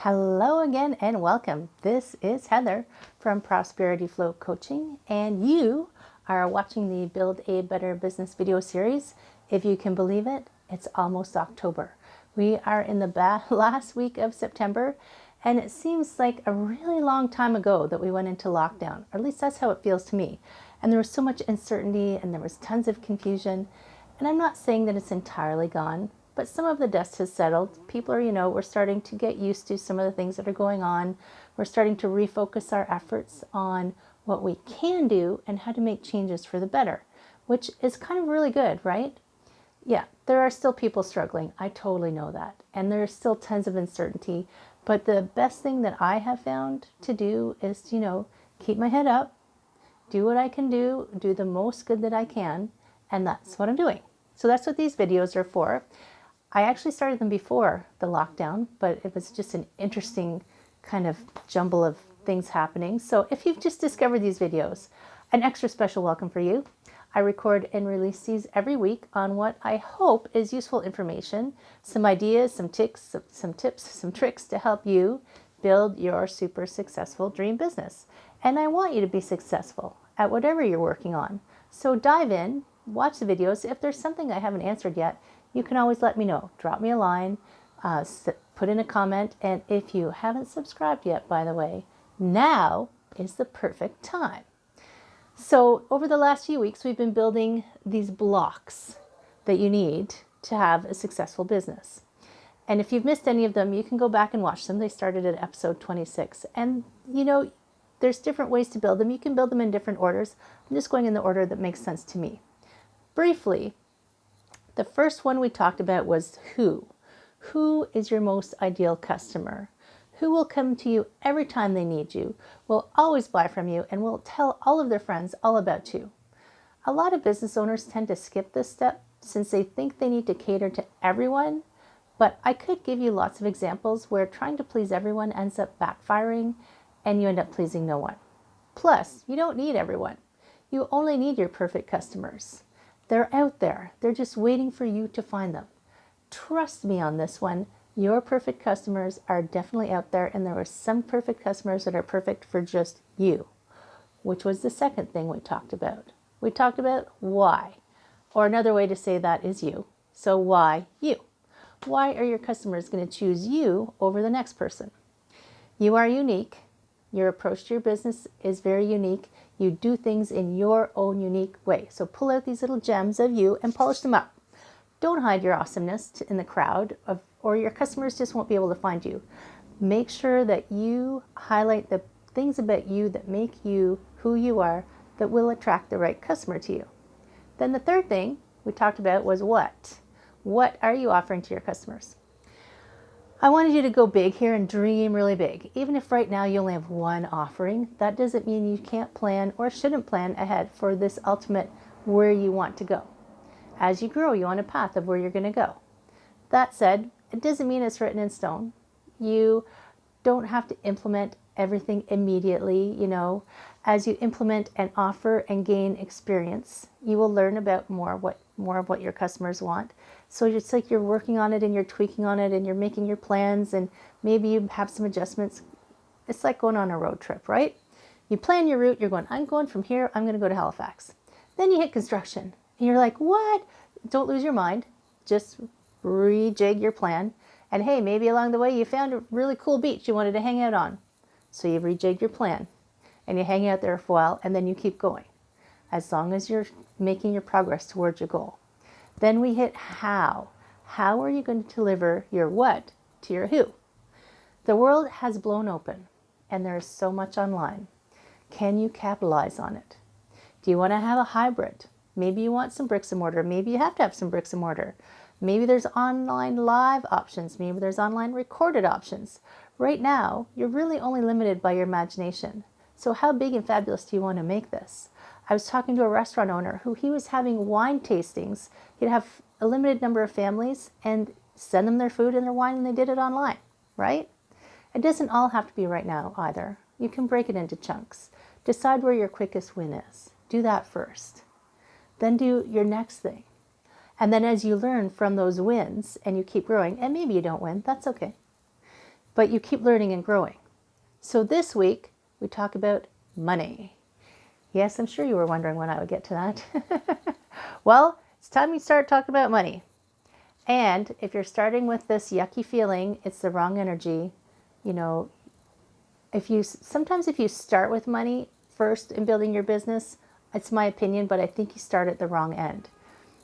Hello again and welcome. This is Heather from Prosperity Flow Coaching, and you are watching the Build a Better Business video series. If you can believe it, it's almost October. We are in the last week of September, and it seems like a really long time ago that we went into lockdown, or at least that's how it feels to me. And there was so much uncertainty and there was tons of confusion. And I'm not saying that it's entirely gone, but some of the dust has settled. People are, we're starting to get used to some of the things that are going on. We're starting to refocus our efforts on what we can do and how to make changes for the better, which is kind of really good, right? Yeah, there are still people struggling. I totally know that. And there's still tons of uncertainty. But the best thing that I have found to do is, keep my head up, do what I can do the most good that I can, and that's what I'm doing. So that's what these videos are for. I actually started them before the lockdown, but it was just an interesting kind of jumble of things happening. So if you've just discovered these videos, an extra special welcome for you. I record and release these every week on what I hope is useful information, some ideas, some tips, some tricks to help you build your super successful dream business. And I want you to be successful at whatever you're working on. So dive in, watch the videos. If there's something I haven't answered yet, you can always let me know. Drop me a line, put in a comment, and if you haven't subscribed yet, by the way, now is the perfect time. So over the last few weeks, we've been building these blocks that you need to have a successful business. And if you've missed any of them, you can go back and watch them. They started at episode 26. And, there's different ways to build them. You can build them in different orders. I'm just going in the order that makes sense to me. Briefly, the first one we talked about was who. Who is your most ideal customer? Who will come to you every time they need you, will always buy from you, and will tell all of their friends all about you? A lot of business owners tend to skip this step since they think they need to cater to everyone, but I could give you lots of examples where trying to please everyone ends up backfiring and you end up pleasing no one. Plus, you don't need everyone. You only need your perfect customers. They're out there. They're just waiting for you to find them. Trust me on this one. Your perfect customers are definitely out there, and there are some perfect customers that are perfect for just you, which was the second thing we talked about. We talked about why, or another way to say that is you. So why you? Why are your customers going to choose you over the next person? You are unique. Your approach to your business is very unique. You do things in your own unique way. So pull out these little gems of you and polish them up. Don't hide your awesomeness in the crowd, or your customers just won't be able to find you. Make sure that you highlight the things about you that make you who you are that will attract the right customer to you. Then the third thing we talked about was what? What are you offering to your customers? I wanted you to go big here and dream really big. Even if right now you only have one offering, that doesn't mean you can't plan or shouldn't plan ahead for this ultimate where you want to go. As you grow, you're on a path of where you're going to go. That said, it doesn't mean it's written in stone. You don't have to implement everything immediately. As you implement and offer and gain experience, you will learn about more of what your customers want. So it's like you're working on it and you're tweaking on it and you're making your plans, and maybe you have some adjustments. It's like going on a road trip, right? You plan your route. You're going, I'm going from here. I'm going to go to Halifax. Then you hit construction and you're like, what? Don't lose your mind. Just rejig your plan. And hey, maybe along the way you found a really cool beach you wanted to hang out on. So you rejig your plan and you hang out there for a while, and then you keep going as long as you're making your progress towards your goal. Then we hit how. How are you going to deliver your what to your who? The world has blown open and there is so much online. Can you capitalize on it? Do you want to have a hybrid? Maybe you want some bricks and mortar. Maybe you have to have some bricks and mortar. Maybe there's online live options. Maybe there's online recorded options. Right now, you're really only limited by your imagination. So how big and fabulous do you want to make this? I was talking to a restaurant owner who he was having wine tastings. He'd have a limited number of families and send them their food and their wine, and they did it online, right? It doesn't all have to be right now either. You can break it into chunks. Decide where your quickest win is. Do that first. Then do your next thing. And then as you learn from those wins and you keep growing, and maybe you don't win, that's okay. but you keep learning and growing. So this week, we talk about money. Yes, I'm sure you were wondering when I would get to that. Well, it's time we start talking about money. And if you're starting with this yucky feeling, it's the wrong energy. You know, if you start with money first in building your business, it's my opinion, but I think you start at the wrong end.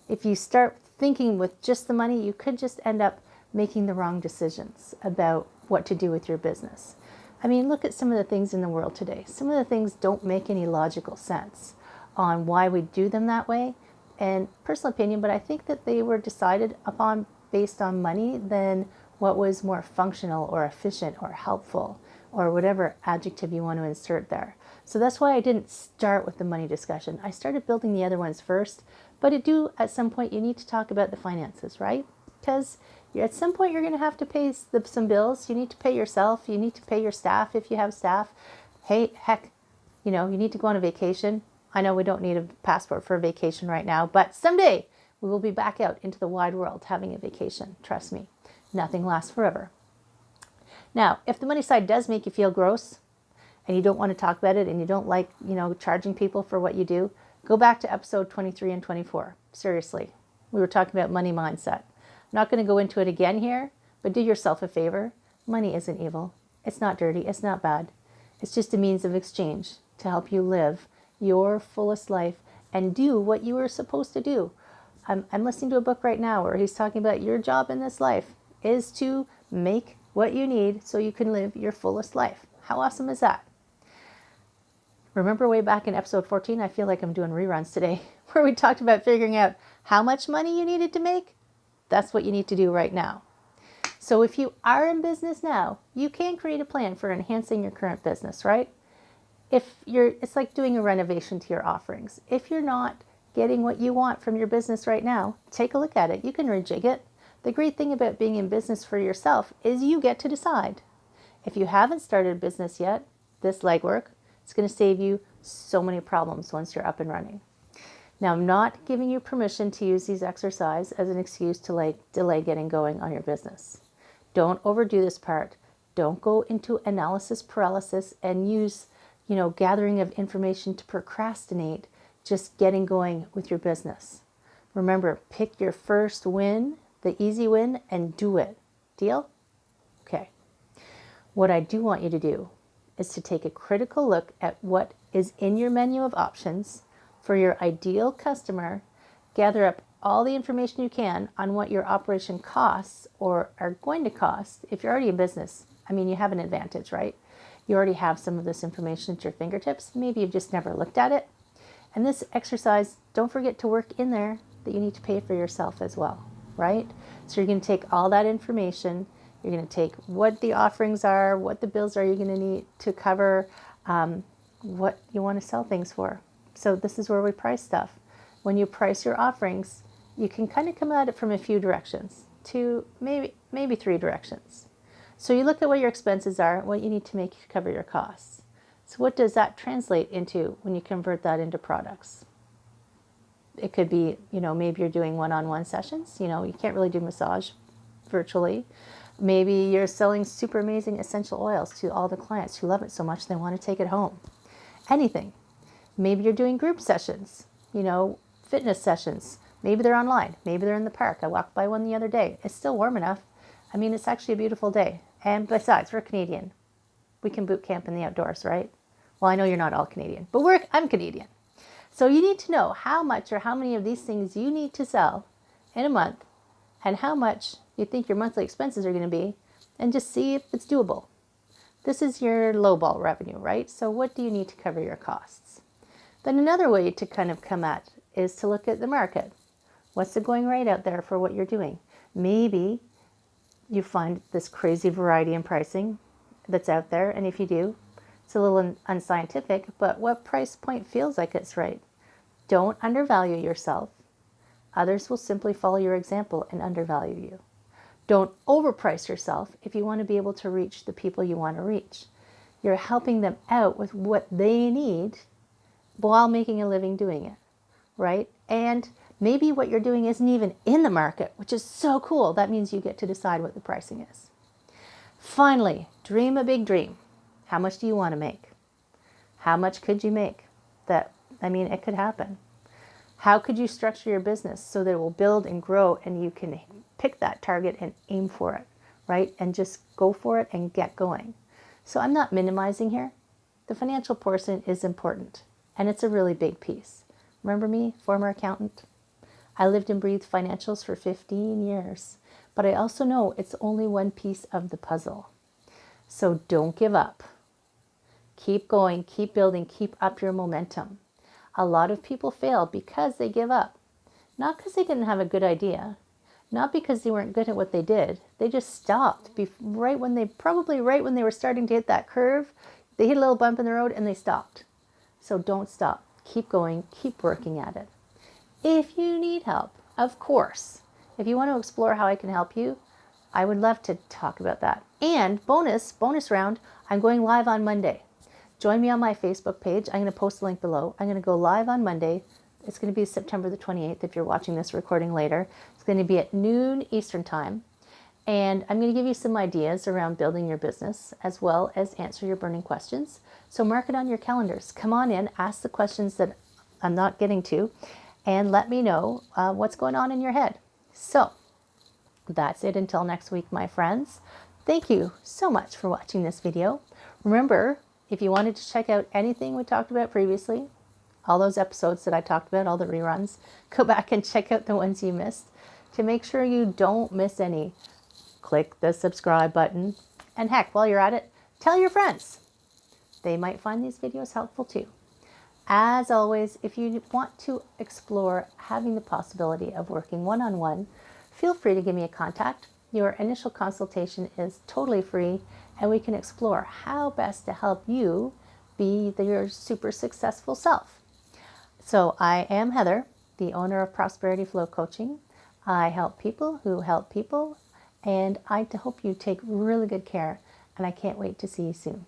If you start thinking with just the money, you could just end up making the wrong decisions about what to do with your business. I mean, look at some of the things in the world today. Some of the things don't make any logical sense on why we do them that way. And personal opinion, but I think that they were decided upon based on money than what was more functional or efficient or helpful or whatever adjective you want to insert there. So that's why I didn't start with the money discussion. I started building the other ones first, but at some point you need to talk about the finances, right? Because at some point you're going to have to pay some bills. You need to pay yourself. You need to pay your staff if you have staff. Hey, heck, you need to go on a vacation. I know we don't need a passport for a vacation right now, but someday we will be back out into the wide world having a vacation. Trust me, nothing lasts forever. Now, if the money side does make you feel gross and you don't want to talk about it and you don't like, charging people for what you do, go back to episode 23 and 24. Seriously, we were talking about money mindset. I'm not going to go into it again here, but do yourself a favor. Money isn't evil. It's not dirty. It's not bad. It's just a means of exchange to help you live your fullest life and do what you were supposed to do. I'm listening to a book right now where he's talking about your job in this life is to make what you need so you can live your fullest life. How awesome is that? Remember way back in episode 14, I feel like I'm doing reruns today, where we talked about figuring out how much money you needed to make? That's what you need to do right now. So if you are in business now, you can create a plan for enhancing your current business, right? It's like doing a renovation to your offerings. If you're not getting what you want from your business right now, take a look at it. You can rejig it. The great thing about being in business for yourself is you get to decide. If you haven't started a business yet, this legwork, it's going to save you so many problems once you're up and running. Now, I'm not giving you permission to use these exercises as an excuse to delay getting going on your business. Don't overdo this part. Don't go into analysis paralysis and use gathering of information to procrastinate just getting going with your business. Remember, pick your first win, the easy win, and do it. Deal? Okay. What I do want you to do is to take a critical look at what is in your menu of options for your ideal customer, gather up all the information you can on what your operation costs or are going to cost. If you're already in business, you have an advantage, right? You already have some of this information at your fingertips. Maybe you've just never looked at it. And this exercise, don't forget to work in there that you need to pay for yourself as well, right? So you're going to take all that information. You're going to take what the offerings are, what the bills are you're going to need to cover, what you want to sell things for. So this is where we price stuff. When you price your offerings, you can kind of come at it from a few directions, to maybe 3 directions. So you look at what your expenses are, what you need to make to cover your costs. So what does that translate into when you convert that into products? It could be, maybe you're doing one-on-one sessions. You can't really do massage virtually. Maybe you're selling super amazing essential oils to all the clients who love it so much they want to take it home. Anything. Maybe you're doing group sessions, fitness sessions. Maybe they're online. Maybe they're in the park. I walked by one the other day. It's still warm enough. It's actually a beautiful day. And besides, we're Canadian. We can boot camp in the outdoors, right? Well, I know you're not all Canadian, but I'm Canadian. So you need to know how much or how many of these things you need to sell in a month and how much you think your monthly expenses are going to be, and just see if it's doable. This is your lowball revenue, right? So what do you need to cover your costs? Then another way to kind of come at is to look at the market. What's the going rate out there for what you're doing? Maybe you find this crazy variety in pricing that's out there, and if you do, it's a little unscientific, but what price point feels like it's right? Don't undervalue yourself. Others will simply follow your example and undervalue you. Don't overprice yourself if you want to be able to reach the people you want to reach. You're helping them out with what they need while making a living doing it, right? And maybe what you're doing isn't even in the market, which is so cool. That means you get to decide what the pricing is. Finally, dream a big dream. How much do you want to make? How much could you make? It could happen. How could you structure your business so that it will build and grow and you can pick that target and aim for it, right? And just go for it and get going. So I'm not minimizing here. The financial portion is important and it's a really big piece. Remember me, former accountant? I lived and breathed financials for 15 years, but I also know it's only one piece of the puzzle. So don't give up. Keep going, keep building, keep up your momentum. A lot of people fail because they give up. Not because they didn't have a good idea, not because they weren't good at what they did. They just stopped right when they were starting to hit that curve. They hit a little bump in the road and they stopped. So don't stop. Keep going, keep working at it. If you need help, of course, if you want to explore how I can help you, I would love to talk about that. And bonus round, I'm going live on Monday. Join me on my Facebook page. I'm going to post the link below. I'm going to go live on Monday. It's going to be September the 28th if you're watching this recording later. It's going to be at noon Eastern time. And I'm going to give you some ideas around building your business as well as answer your burning questions. So mark it on your calendars. Come on in, ask the questions that I'm not getting to, and let me know what's going on in your head. So that's it until next week, my friends. Thank you so much for watching this video. Remember, if you wanted to check out anything we talked about previously, all those episodes that I talked about, all the reruns, go back and check out the ones you missed to make sure you don't miss any. Click the subscribe button. And heck, while you're at it, tell your friends. They might find these videos helpful too. As always, if you want to explore having the possibility of working one-on-one, feel free to give me a contact. Your initial consultation is totally free, and we can explore how best to help you be your super successful self. So I am Heather, the owner of Prosperity Flow Coaching. I help people who help people, and I hope you take really good care, and I can't wait to see you soon.